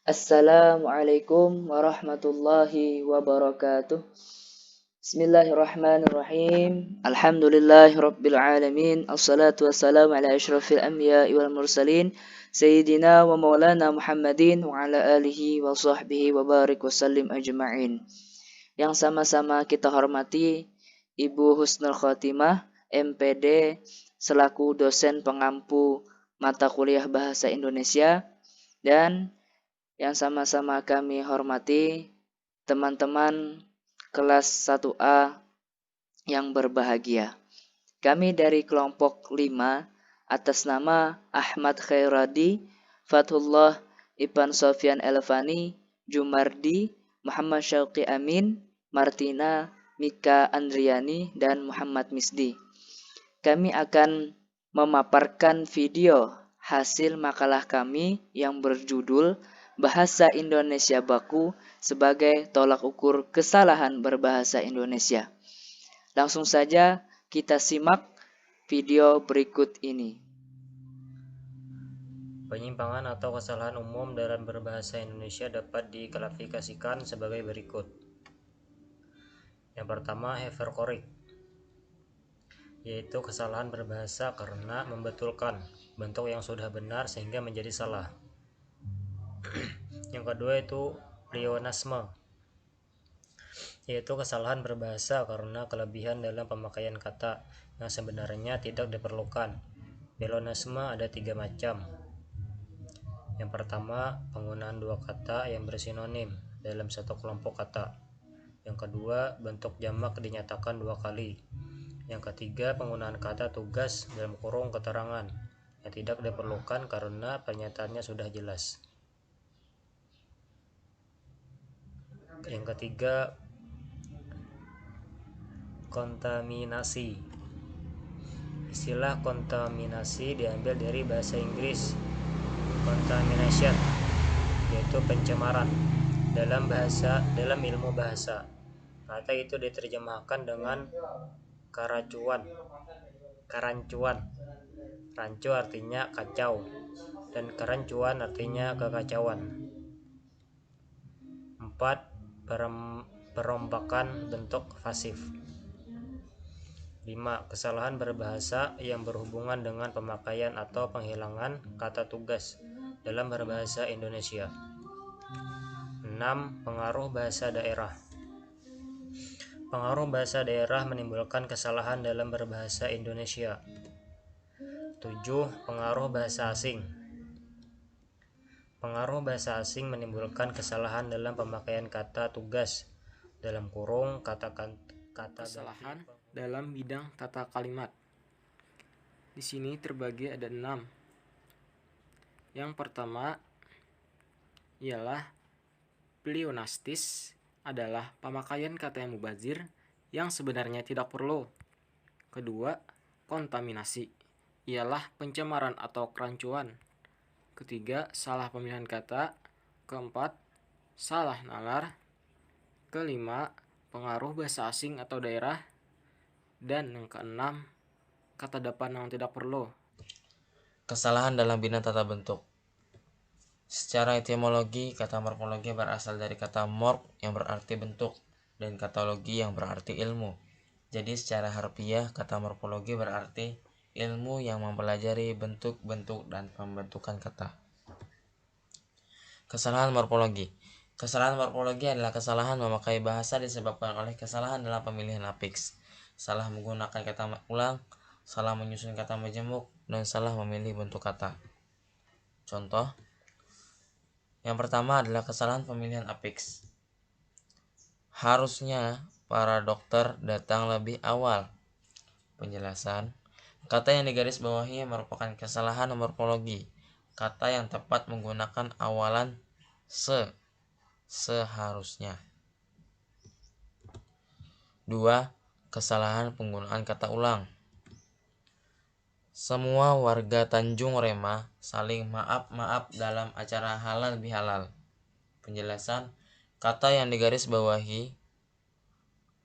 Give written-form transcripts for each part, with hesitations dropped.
Assalamualaikum warahmatullahi wabarakatuh. Bismillahirrahmanirrahim. Alhamdulillahirabbil alamin. Assalatu wassalamu ala asyrafil anbiya'i wal mursalin sayyidina wa maulana Muhammadin wa ala alihi wa sahbihi wa barik wa sallim ajma'in. Yang sama-sama kita hormati Ibu Husnul Khotimah, MPD, selaku dosen pengampu mata kuliah Bahasa Indonesia, dan yang sama-sama kami hormati teman-teman kelas 1A yang berbahagia. Kami dari kelompok 5 atas nama Ahmad Khairadi, Fathullah Ibn Sofyan Elvani, Jumardi, Muhammad Syauqi Amin, Martina, Mika Andriani, dan Muhammad Misdi. Kami akan memaparkan video hasil makalah kami yang berjudul Bahasa Indonesia Baku sebagai tolak ukur kesalahan berbahasa Indonesia. Langsung saja kita simak video berikut ini. Penyimpangan atau kesalahan umum dalam berbahasa Indonesia dapat diklasifikasikan sebagai berikut. Yang pertama, hypercorrect, yaitu kesalahan berbahasa karena membetulkan bentuk yang sudah benar sehingga menjadi salah. Yang kedua itu pleonasme, yaitu kesalahan berbahasa karena kelebihan dalam pemakaian kata yang sebenarnya tidak diperlukan. Pleonasme ada 3 macam. Yang pertama, penggunaan dua kata yang bersinonim dalam satu kelompok kata. Yang kedua, bentuk jamak dinyatakan 2 kali. Yang ketiga, penggunaan kata tugas dalam kurung keterangan yang tidak diperlukan karena pernyataannya sudah jelas. Yang ketiga, kontaminasi. Istilah kontaminasi diambil dari bahasa Inggris contamination, yaitu pencemaran. Dalam ilmu bahasa, kata itu diterjemahkan dengan karancuan. Rancu artinya kacau dan kerancuan artinya kekacauan. 4. Perombakan bentuk pasif. 5. Kesalahan berbahasa yang berhubungan dengan pemakaian atau penghilangan kata tugas dalam berbahasa Indonesia. 6. Pengaruh bahasa daerah. Pengaruh bahasa daerah menimbulkan kesalahan dalam berbahasa Indonesia. 7. Pengaruh bahasa asing. Pengaruh bahasa asing menimbulkan kesalahan dalam pemakaian kata tugas dalam kurung kata-kata. Kesalahan dalam bidang tata kalimat. Di sini terbagi ada 6. Yang pertama ialah pleonastis, adalah pemakaian kata yang mubazir yang sebenarnya tidak perlu. Kedua, kontaminasi, ialah pencemaran atau kerancuan. Ketiga, salah pemilihan kata. Keempat, salah nalar. Kelima, pengaruh bahasa asing atau daerah. Dan yang keenam, kata depan yang tidak perlu. Kesalahan dalam bidang tata bentuk. Secara etimologi, kata morfologi berasal dari kata morf yang berarti bentuk dan katalogi yang berarti ilmu. Jadi secara harfiah, kata morfologi berarti ilmu yang mempelajari bentuk-bentuk dan pembentukan kata. Kesalahan morfologi. Kesalahan morfologi adalah kesalahan memakai bahasa disebabkan oleh kesalahan dalam pemilihan afiks, salah menggunakan kata ulang, salah menyusun kata majemuk, dan salah memilih bentuk kata. Contoh, yang pertama adalah kesalahan pemilihan afiks. Harusnya para dokter datang lebih awal. Penjelasan, kata yang digaris bawahi merupakan kesalahan morfologi. Kata yang tepat menggunakan awalan seharusnya. 2. Kesalahan penggunaan kata ulang. Semua warga Tanjung Rema saling maaf-maaf dalam acara halal bihalal. Penjelasan, kata yang digaris bawahi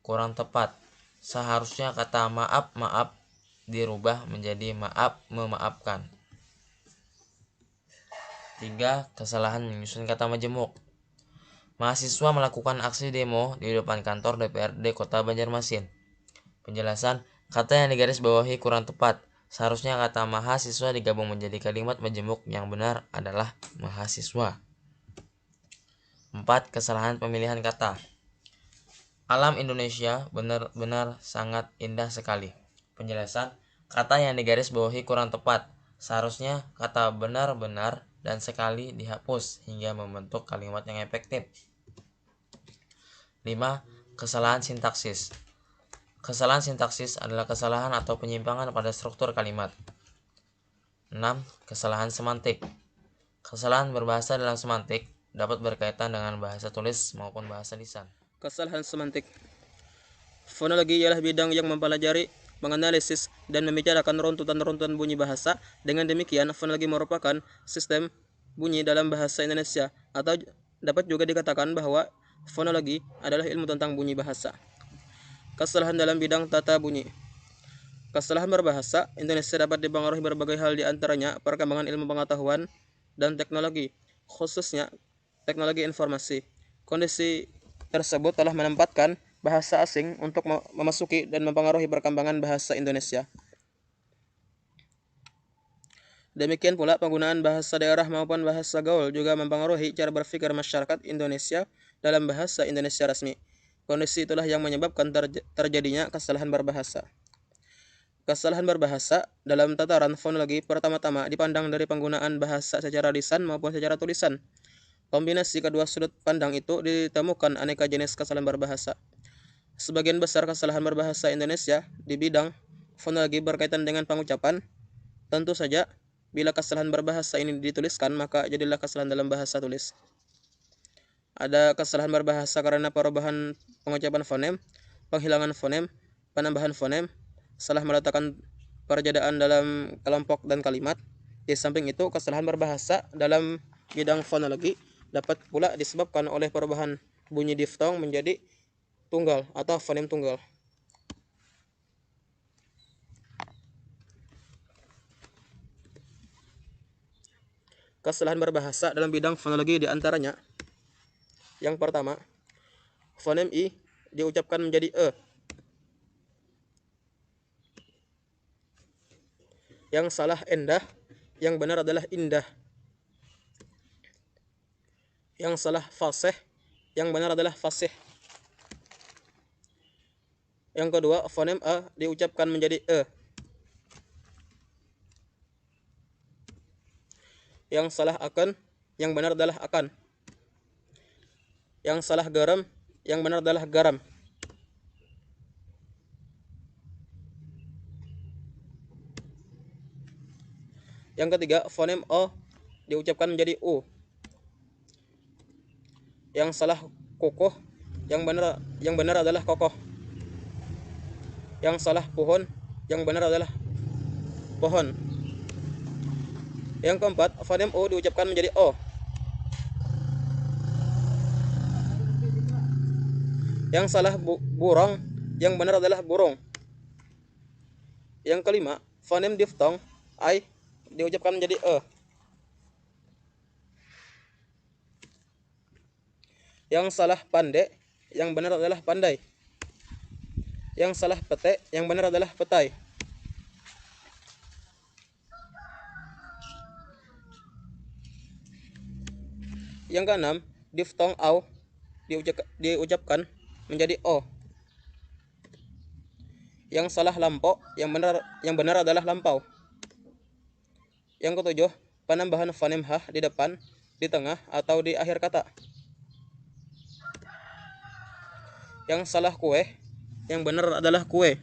kurang tepat. Seharusnya kata maaf-maaf dirubah menjadi maaf memaafkan. 3. Kesalahan menyusun kata majemuk. Mahasiswa melakukan aksi demo di depan kantor DPRD Kota Banjarmasin. Penjelasan, kata yang digaris bawahi kurang tepat. Seharusnya kata mahasiswa digabung menjadi kalimat majemuk yang benar adalah mahasiswa. 4. Kesalahan pemilihan kata. Alam Indonesia benar-benar sangat indah sekali. Penjelasan, kata yang digaris bawahi kurang tepat. Seharusnya kata benar-benar dan sekali dihapus hingga membentuk kalimat yang efektif. 5. Kesalahan sintaksis. Kesalahan sintaksis adalah kesalahan atau penyimpangan pada struktur kalimat. 6. Kesalahan semantik. Kesalahan berbahasa dalam semantik dapat berkaitan dengan bahasa tulis maupun bahasa lisan. Kesalahan semantik. Fonologi ialah bidang yang mempelajari, menganalisis, dan membicarakan runtutan-runtutan bunyi bahasa. Dengan demikian, fonologi merupakan sistem bunyi dalam bahasa Indonesia, atau dapat juga dikatakan bahwa fonologi adalah ilmu tentang bunyi bahasa. Kesalahan dalam bidang tata bunyi. Kesalahan berbahasa Indonesia dapat dipengaruhi berbagai hal, di antaranya perkembangan ilmu pengetahuan dan teknologi, khususnya teknologi informasi. Kondisi tersebut telah menempatkan bahasa asing untuk memasuki dan mempengaruhi perkembangan bahasa Indonesia. Demikian pula penggunaan bahasa daerah maupun bahasa gaul juga mempengaruhi cara berpikir masyarakat Indonesia dalam bahasa Indonesia rasmi. Kondisi itulah yang menyebabkan terjadinya kesalahan berbahasa. Kesalahan berbahasa dalam tataran fonologi pertama-tama dipandang dari penggunaan bahasa secara lisan maupun secara tulisan. Kombinasi kedua sudut pandang itu ditemukan aneka jenis kesalahan berbahasa. Sebagian besar kesalahan berbahasa Indonesia di bidang fonologi berkaitan dengan pengucapan. Tentu saja, bila kesalahan berbahasa ini dituliskan, maka jadilah kesalahan dalam bahasa tulis. Ada kesalahan berbahasa karena perubahan pengucapan fonem, penghilangan fonem, penambahan fonem, salah meletakkan perjadaan dalam kelompok dan kalimat. Di samping itu, kesalahan berbahasa dalam bidang fonologi dapat pula disebabkan oleh perubahan bunyi diftong menjadi tunggal atau fonem tunggal. Kesalahan berbahasa dalam bidang fonologi diantaranya: yang pertama, fonem I diucapkan menjadi E. Yang salah endah, yang benar adalah indah. Yang salah fasih, yang benar adalah fasih. Yang kedua, fonem A diucapkan menjadi E. Yang salah akan, yang benar adalah akan. Yang salah garam, yang benar adalah garam. Yang ketiga, fonem O diucapkan menjadi U. Yang salah kokoh, yang benar adalah kokoh. Yang salah pohon, yang benar adalah pohon. Yang keempat, fonem O diucapkan menjadi O. Yang salah burung, yang benar adalah burung. Yang kelima, fonem diftong I diucapkan menjadi E. Yang salah pandai, yang benar adalah pandai. Yang salah pete, yang benar adalah petai. Yang keenam, diftong au diucapkan menjadi O. Yang salah lampau, yang benar adalah lampau. Yang ketujuh, penambahan fonem H di depan, di tengah, atau di akhir kata. Yang salah kue, yang benar adalah kue.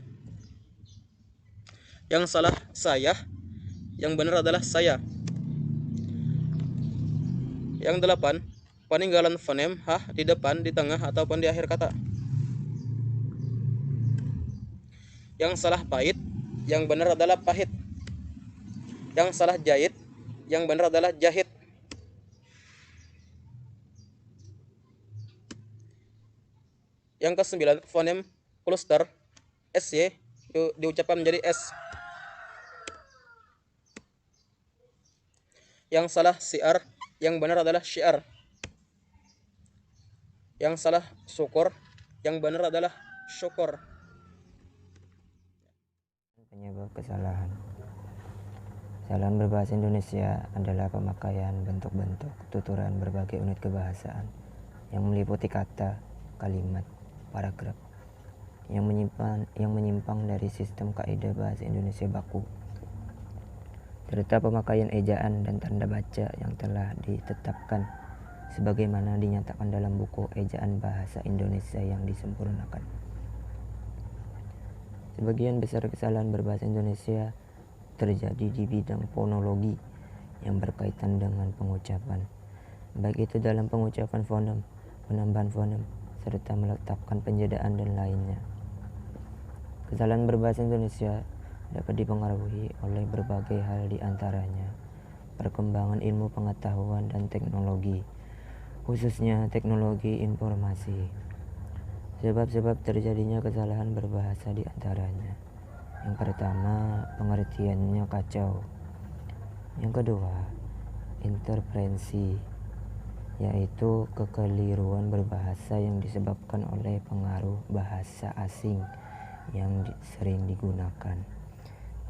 Yang salah saya, yang benar adalah saya. Yang delapan, peninggalan fonem H di depan, di tengah, ataupun di akhir kata. Yang salah pahit, yang benar adalah pahit. Yang salah jahit, yang benar adalah jahit. Yang kesembilan, fonem cluster SY diucapkan menjadi S. Yang salah siar, Yang benar adalah syiar. Yang salah syukur. Yang benar adalah syukur. Penyebab kesalahan. Kesalahan berbahasa Indonesia adalah pemakaian bentuk-bentuk tuturan berbagai unit kebahasaan yang meliputi kata, kalimat, paragraf yang menyimpang dari sistem kaidah bahasa Indonesia baku, serta pemakaian ejaan dan tanda baca yang telah ditetapkan sebagaimana dinyatakan dalam buku Ejaan Bahasa Indonesia yang disempurnakan. Sebagian besar kesalahan berbahasa Indonesia terjadi di bidang fonologi yang berkaitan dengan pengucapan, baik itu dalam pengucapan fonem, penambahan fonem, serta meletakkan penjedaan dan lainnya. Kesalahan berbahasa Indonesia dapat dipengaruhi oleh berbagai hal, di antaranya perkembangan ilmu pengetahuan dan teknologi, khususnya teknologi informasi. Sebab-sebab terjadinya kesalahan berbahasa di antaranya: yang pertama, pengertiannya kacau. Yang kedua, interferensi, yaitu kekeliruan berbahasa yang disebabkan oleh pengaruh bahasa asing yang sering digunakan.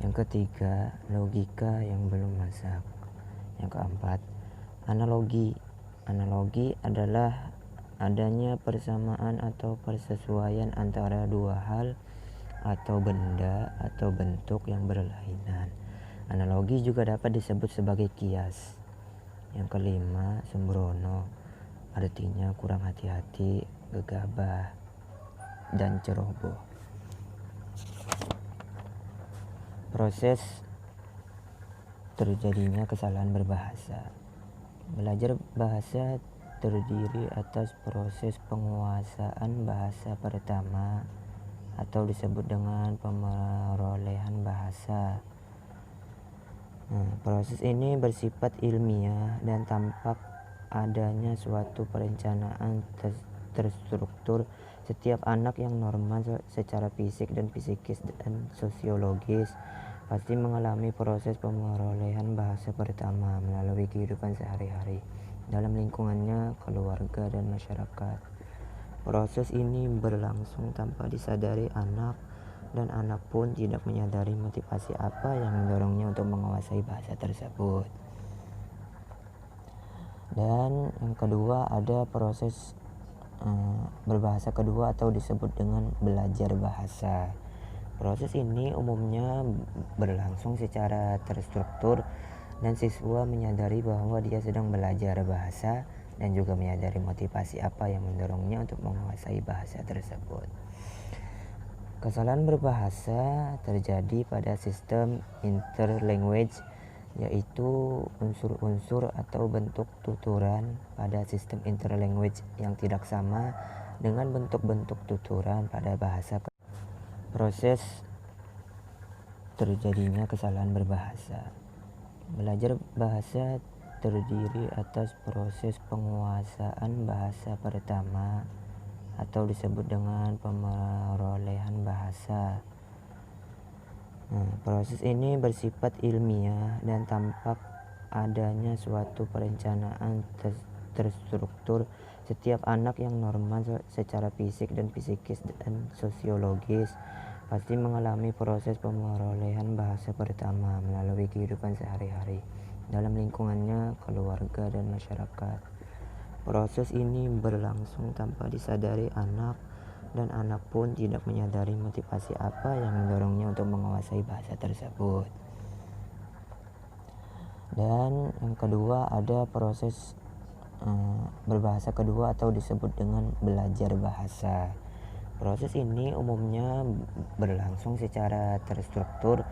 Yang ketiga, logika yang belum masak. Yang keempat, analogi. Analogi adalah adanya persamaan atau persesuaian antara dua hal atau benda atau bentuk yang berlainan. Analogi juga dapat disebut sebagai kias. Yang kelima, sembrono, artinya kurang hati-hati, gegabah, dan ceroboh. Proses terjadinya kesalahan berbahasa. Belajar bahasa terdiri atas proses penguasaan bahasa pertama atau disebut dengan pemerolehan bahasa. Proses ini bersifat ilmiah dan tampak adanya suatu perencanaan terstruktur. Setiap anak yang normal secara fisik dan psikis dan sosiologis pasti mengalami proses pemerolehan bahasa pertama melalui kehidupan sehari-hari dalam lingkungannya, keluarga, dan masyarakat. Proses ini berlangsung tanpa disadari anak, dan anak pun tidak menyadari motivasi apa yang mendorongnya untuk menguasai bahasa tersebut. Dan yang kedua, ada proses berbahasa kedua atau disebut dengan belajar bahasa. Proses ini umumnya berlangsung secara terstruktur dan siswa menyadari bahwa dia sedang belajar bahasa dan juga menyadari motivasi apa yang mendorongnya untuk menguasai bahasa tersebut. Kesalahan berbahasa terjadi pada sistem interlanguage, yaitu unsur-unsur atau bentuk tuturan pada sistem interlanguage yang tidak sama dengan bentuk-bentuk tuturan pada bahasa. Proses terjadinya kesalahan berbahasa. Belajar bahasa terdiri atas proses penguasaan bahasa pertama atau disebut dengan pemerolehan bahasa. Proses ini bersifat ilmiah dan tampak adanya suatu perencanaan terstruktur. Setiap anak yang normal secara fisik dan psikis dan sosiologis pasti mengalami proses pemerolehan bahasa pertama melalui kehidupan sehari-hari dalam lingkungannya, keluarga, dan masyarakat. Proses ini berlangsung tanpa disadari anak, dan anak pun tidak menyadari motivasi apa yang mendorongnya untuk menguasai bahasa tersebut. Dan yang kedua, ada proses berbahasa kedua atau disebut dengan belajar bahasa. Proses ini umumnya berlangsung secara terstruktur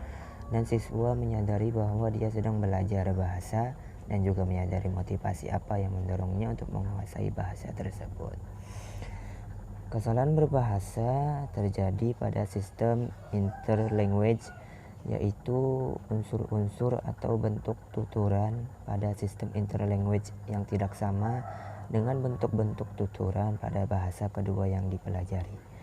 dan siswa menyadari bahwa dia sedang belajar bahasa dan juga menyadari motivasi apa yang mendorongnya untuk menguasai bahasa tersebut. Kesalahan berbahasa terjadi pada sistem interlanguage, yaitu unsur-unsur atau bentuk tuturan pada sistem interlanguage yang tidak sama dengan bentuk-bentuk tuturan pada bahasa kedua yang dipelajari.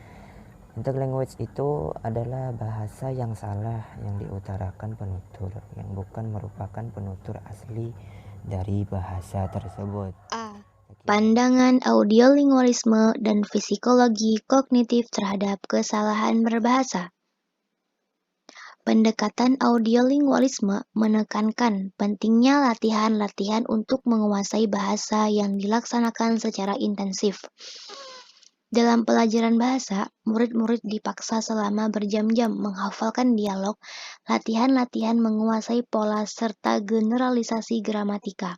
Interlanguage itu adalah bahasa yang salah yang diutarakan penutur yang bukan merupakan penutur asli dari bahasa tersebut. A. Pandangan audiolingualisme dan psikologi kognitif terhadap kesalahan berbahasa. Pendekatan audiolingualisme menekankan pentingnya latihan-latihan untuk menguasai bahasa yang dilaksanakan secara intensif. Dalam pelajaran bahasa, murid-murid dipaksa selama berjam-jam menghafalkan dialog, latihan-latihan menguasai pola, serta generalisasi gramatika.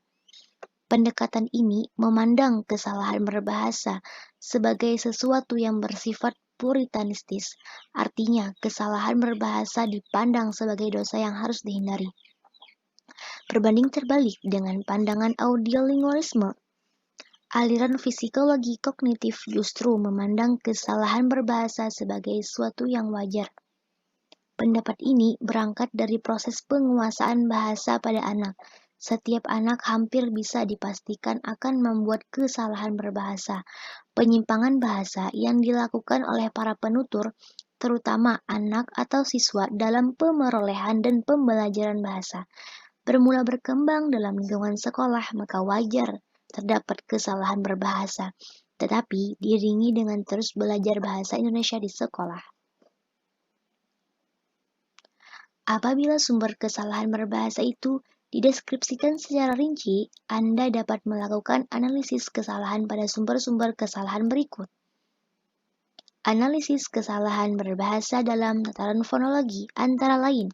Pendekatan ini memandang kesalahan berbahasa sebagai sesuatu yang bersifat puritanistis, artinya kesalahan berbahasa dipandang sebagai dosa yang harus dihindari. Berbanding terbalik dengan pandangan audiolingualisme, aliran psikologi kognitif justru memandang kesalahan berbahasa sebagai suatu yang wajar. Pendapat ini berangkat dari proses penguasaan bahasa pada anak. Setiap anak hampir bisa dipastikan akan membuat kesalahan berbahasa. Penyimpangan bahasa yang dilakukan oleh para penutur, terutama anak atau siswa dalam pemerolehan dan pembelajaran bahasa, bermula berkembang dalam lingkungan sekolah, maka wajar terdapat kesalahan berbahasa, tetapi diiringi dengan terus belajar bahasa Indonesia di sekolah. Apabila sumber kesalahan berbahasa itu dideskripsikan secara rinci, Anda dapat melakukan analisis kesalahan pada sumber-sumber kesalahan berikut. Analisis kesalahan berbahasa dalam tataran fonologi antara lain,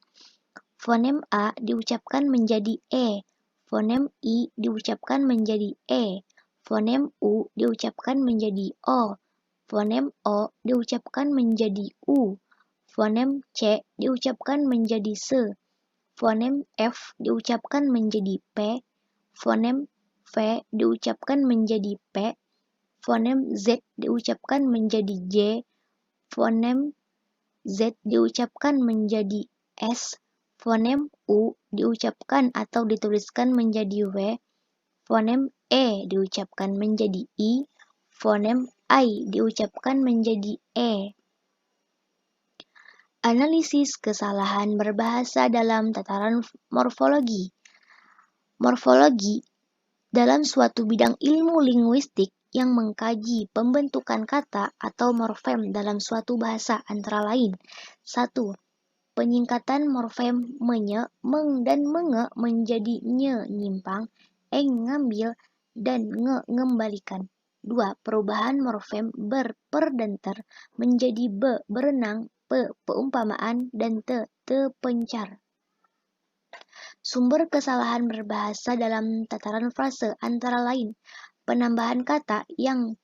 fonem A diucapkan menjadi E, fonem I diucapkan menjadi E, fonem U diucapkan menjadi O, fonem O diucapkan menjadi U, fonem C diucapkan menjadi S, fonem F diucapkan menjadi P, fonem V diucapkan menjadi P, fonem Z diucapkan menjadi J, fonem Z diucapkan menjadi S, fonem U diucapkan atau dituliskan menjadi W, fonem E diucapkan menjadi I, fonem I diucapkan menjadi E. Analisis kesalahan berbahasa dalam tataran morfologi. Morfologi dalam suatu bidang ilmu linguistik yang mengkaji pembentukan kata atau morfem dalam suatu bahasa antara lain. 1. Penyingkatan morfem menye, meng, dan menge menjadi nye nyimpang, eng ngambil, dan nge ngembalikan. 2. Perubahan morfem ber per dan ter menjadi be berenang, pe peumpamaan, dan te pencar. Sumber kesalahan berbahasa dalam tataran frase antara lain penambahan kata yang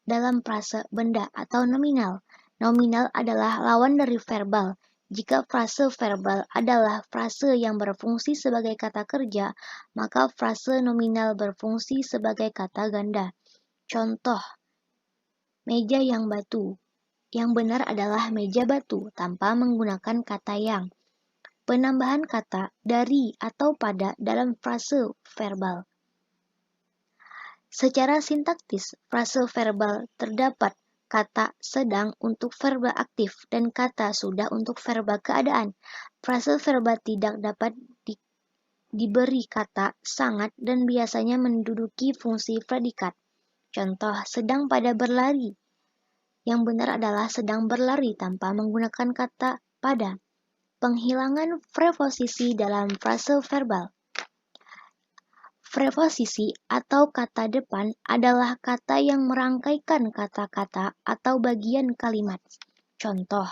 dalam frase benda atau nominal. Nominal adalah lawan dari verbal. Jika frase verbal adalah frase yang berfungsi sebagai kata kerja, maka frase nominal berfungsi sebagai kata ganda. Contoh, meja yang batu. Yang benar adalah meja batu tanpa menggunakan kata yang. Penambahan kata dari atau pada dalam frase verbal. Secara sintaktis, frase verbal terdapat kata sedang untuk verba aktif dan kata sudah untuk verba keadaan. Frase verbal tidak dapat diberi kata sangat dan biasanya menduduki fungsi predikat. Contoh, sedang pada berlari. Yang benar adalah sedang berlari tanpa menggunakan kata pada. Penghilangan preposisi dalam frase verbal. Preposisi atau kata depan adalah kata yang merangkaikan kata-kata atau bagian kalimat. Contoh,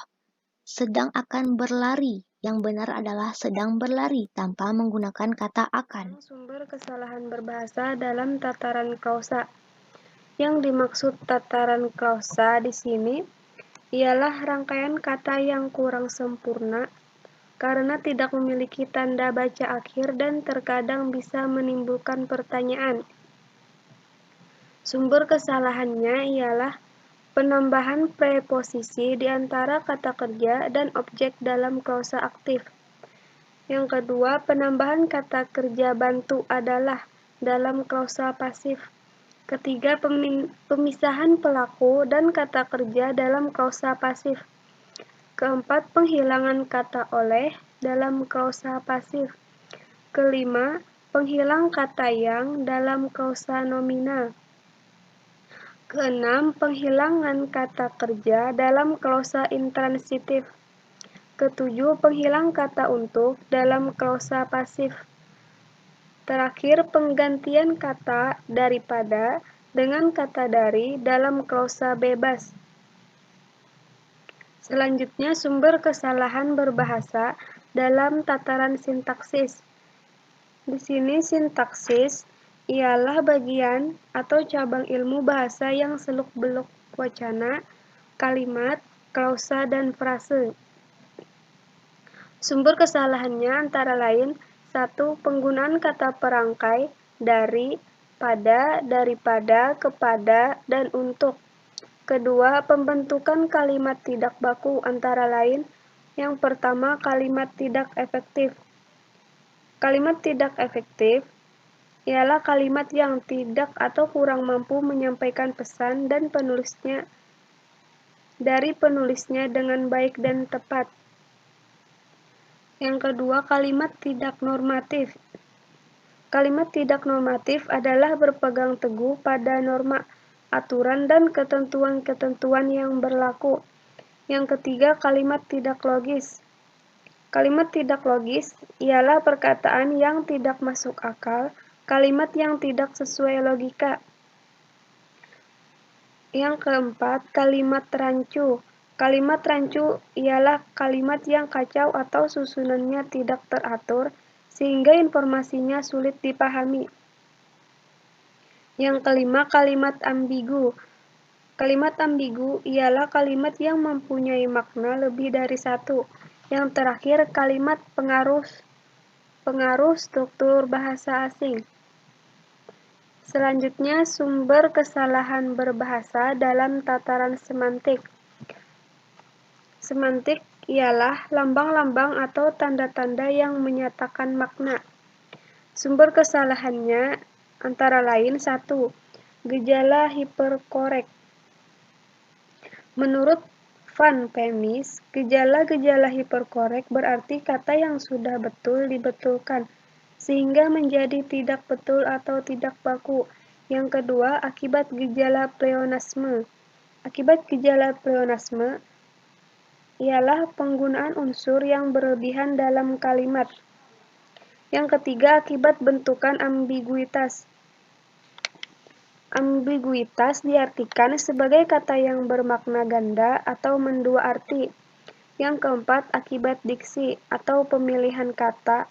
sedang akan berlari. Yang benar adalah sedang berlari tanpa menggunakan kata akan. Sumber kesalahan berbahasa dalam tataran klausa. Yang dimaksud tataran klausa di sini ialah rangkaian kata yang kurang sempurna karena tidak memiliki tanda baca akhir dan terkadang bisa menimbulkan pertanyaan. Sumber kesalahannya ialah penambahan preposisi di antara kata kerja dan objek dalam klausa aktif. Yang kedua, penambahan kata kerja bantu adalah dalam klausa pasif. Ketiga, pemisahan pelaku dan kata kerja dalam klausa pasif. Keempat, penghilangan kata oleh dalam klausa pasif. Kelima, penghilang kata yang dalam klausa nominal. Keenam, penghilangan kata kerja dalam klausa intransitif. Ketujuh, penghilang kata untuk dalam klausa pasif. Terakhir, penggantian kata daripada dengan kata dari dalam klausa bebas. Selanjutnya, sumber kesalahan berbahasa dalam tataran sintaksis. Di sini sintaksis ialah bagian atau cabang ilmu bahasa yang seluk-beluk wacana, kalimat, klausa, dan frase. Sumber kesalahannya antara lain: 1. Penggunaan kata perangkai dari, pada, daripada, kepada, dan untuk. Kedua, pembentukan kalimat tidak baku antara lain: yang pertama, kalimat tidak efektif. Kalimat tidak efektif ialah kalimat yang tidak atau kurang mampu menyampaikan pesan dan penulisnya dengan baik dan tepat. Yang kedua, kalimat tidak normatif. Kalimat tidak normatif adalah berpegang teguh pada norma, aturan, dan ketentuan-ketentuan yang berlaku. Yang ketiga, kalimat tidak logis. Kalimat tidak logis ialah perkataan yang tidak masuk akal, kalimat yang tidak sesuai logika. Yang keempat, kalimat rancu. Kalimat rancu ialah kalimat yang kacau atau susunannya tidak teratur, sehingga informasinya sulit dipahami. Yang kelima, kalimat ambigu. Kalimat ambigu ialah kalimat yang mempunyai makna lebih dari satu. Yang terakhir, kalimat pengaruh struktur bahasa asing. Selanjutnya, sumber kesalahan berbahasa dalam tataran semantik. Semantik ialah lambang-lambang atau tanda-tanda yang menyatakan makna. Sumber kesalahannya antara lain: 1. Gejala hiperkorek. Menurut Van Pemis, gejala-gejala hiperkorek berarti kata yang sudah betul dibetulkan, sehingga menjadi tidak betul atau tidak baku. Yang kedua, akibat gejala pleonasme. Akibat gejala pleonasme ialah penggunaan unsur yang berlebihan dalam kalimat. Yang ketiga, akibat bentukan ambiguitas. Ambiguitas diartikan sebagai kata yang bermakna ganda atau mendua arti. Yang keempat, akibat diksi atau pemilihan kata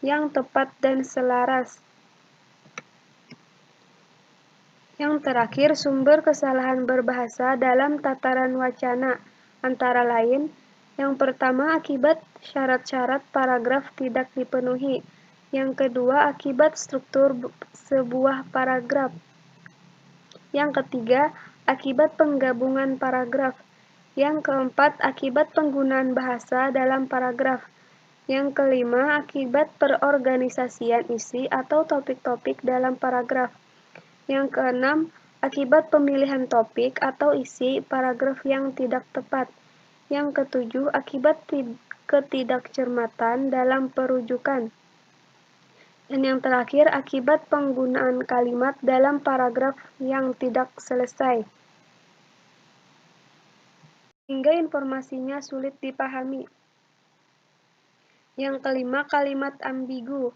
yang tepat dan selaras. Yang terakhir, sumber kesalahan berbahasa dalam tataran wacana, antara lain: yang pertama, akibat syarat-syarat paragraf tidak dipenuhi. Yang kedua, akibat struktur sebuah paragraf. Yang ketiga, akibat penggabungan paragraf. Yang keempat, akibat penggunaan bahasa dalam paragraf. Yang kelima, akibat perorganisasian isi atau topik-topik dalam paragraf. Yang keenam, akibat pemilihan topik atau isi paragraf yang tidak tepat. Yang ketujuh, akibat ketidakcermatan dalam perujukan. Dan yang terakhir, akibat penggunaan kalimat dalam paragraf yang tidak selesai, sehingga informasinya sulit dipahami. Yang kelima, kalimat ambigu.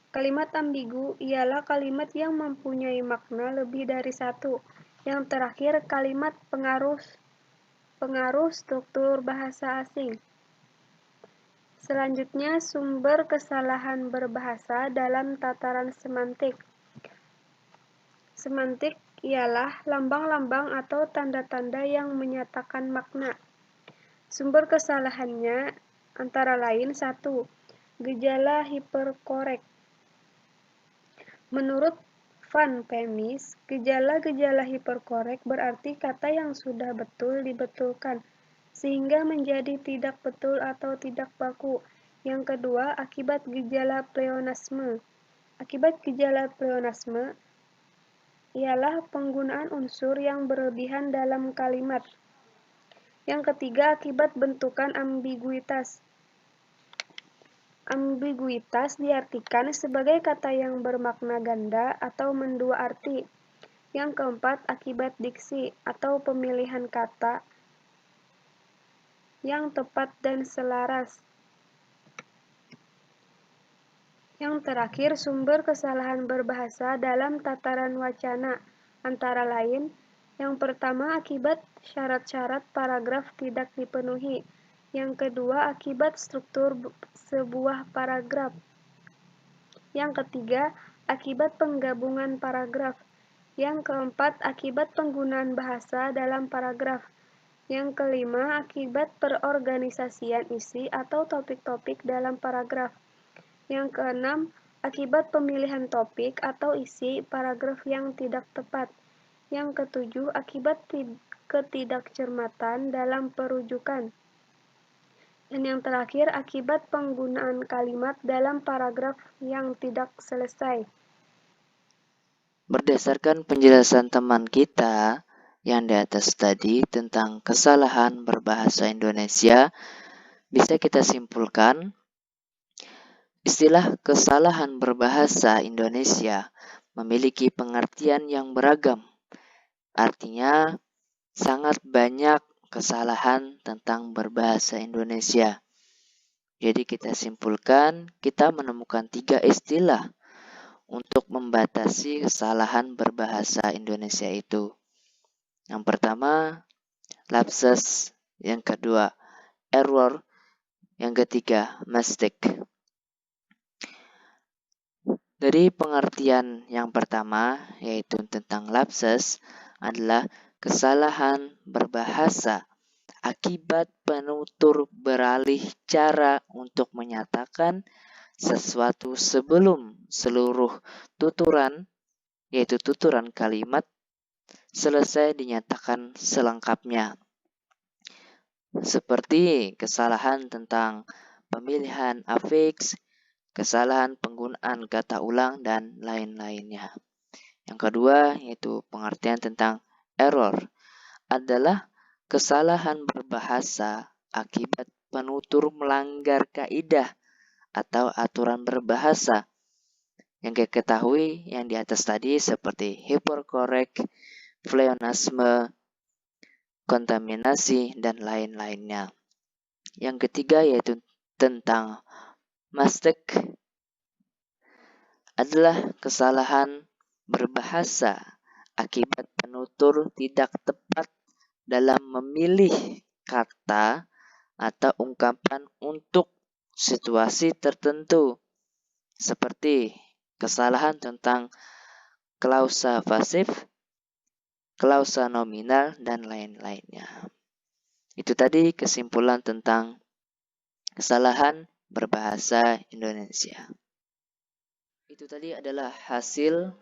Kalimat ambigu ialah kalimat yang mempunyai makna lebih dari satu. Yang terakhir, kalimat pengaruh struktur bahasa asing. Selanjutnya, sumber kesalahan berbahasa dalam tataran semantik. Semantik ialah lambang-lambang atau tanda-tanda yang menyatakan makna. Sumber kesalahannya antara lain: 1. Gejala hiperkorek. Menurut Van Pemis, gejala-gejala hiperkorek berarti kata yang sudah betul dibetulkan, sehingga menjadi tidak betul atau tidak baku. Yang kedua, akibat gejala pleonasme. Akibat gejala pleonasme ialah penggunaan unsur yang berlebihan dalam kalimat. Yang ketiga, akibat bentukan ambiguitas. Ambiguitas diartikan sebagai kata yang bermakna ganda atau mendua arti. Yang keempat, akibat diksi atau pemilihan kata yang tepat dan selaras. Yang terakhir, sumber kesalahan berbahasa dalam tataran wacana, antara lain, yang pertama akibat syarat-syarat paragraf tidak dipenuhi, yang kedua akibat struktur sebuah paragraf, yang ketiga akibat penggabungan paragraf, yang keempat akibat penggunaan bahasa dalam paragraf, yang kelima akibat perorganisasian isi atau topik-topik dalam paragraf, yang keenam, akibat pemilihan topik atau isi paragraf yang tidak tepat. Yang ketujuh, akibat ketidakcermatan dalam perujukan. Dan yang terakhir, akibat penggunaan kalimat dalam paragraf yang tidak selesai. Berdasarkan penjelasan teman kita yang di atas tadi tentang kesalahan berbahasa Indonesia, bisa kita simpulkan istilah kesalahan berbahasa Indonesia memiliki pengertian yang beragam. Artinya, sangat banyak kesalahan tentang berbahasa Indonesia. Jadi kita simpulkan, kita menemukan 3 istilah untuk membatasi kesalahan berbahasa Indonesia itu. Yang pertama, lapses. Yang kedua, error. Yang ketiga, mistake. Dari pengertian yang pertama, yaitu tentang lapses, adalah kesalahan berbahasa akibat penutur beralih cara untuk menyatakan sesuatu sebelum seluruh tuturan, yaitu tuturan kalimat, selesai dinyatakan selengkapnya. Seperti kesalahan tentang pemilihan afiks, kesalahan penggunaan kata ulang, dan lain-lainnya. Yang kedua, yaitu pengertian tentang error, adalah kesalahan berbahasa akibat penutur melanggar kaidah atau aturan berbahasa. Yang kita ketahui yang di atas tadi seperti hiperkorek, pleonasme, kontaminasi, dan lain-lainnya. Yang ketiga yaitu tentang mistake, adalah kesalahan berbahasa akibat penutur tidak tepat dalam memilih kata atau ungkapan untuk situasi tertentu, seperti kesalahan tentang klausa pasif, klausa nominal, dan lain-lainnya. Itu tadi kesimpulan tentang kesalahan berbahasa Indonesia. Itu tadi adalah hasil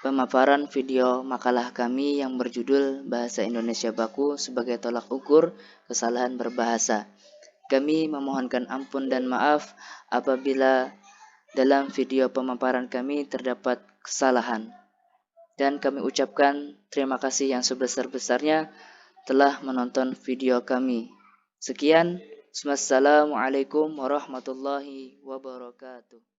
pemaparan video makalah kami yang berjudul Bahasa Indonesia Baku sebagai tolak ukur kesalahan berbahasa. Kami memohonkan ampun dan maaf apabila dalam video pemaparan kami terdapat kesalahan. Dan kami ucapkan terima kasih yang sebesar-besarnya telah menonton video kami. Sekian, wassalamualaikum warahmatullahi wabarakatuh.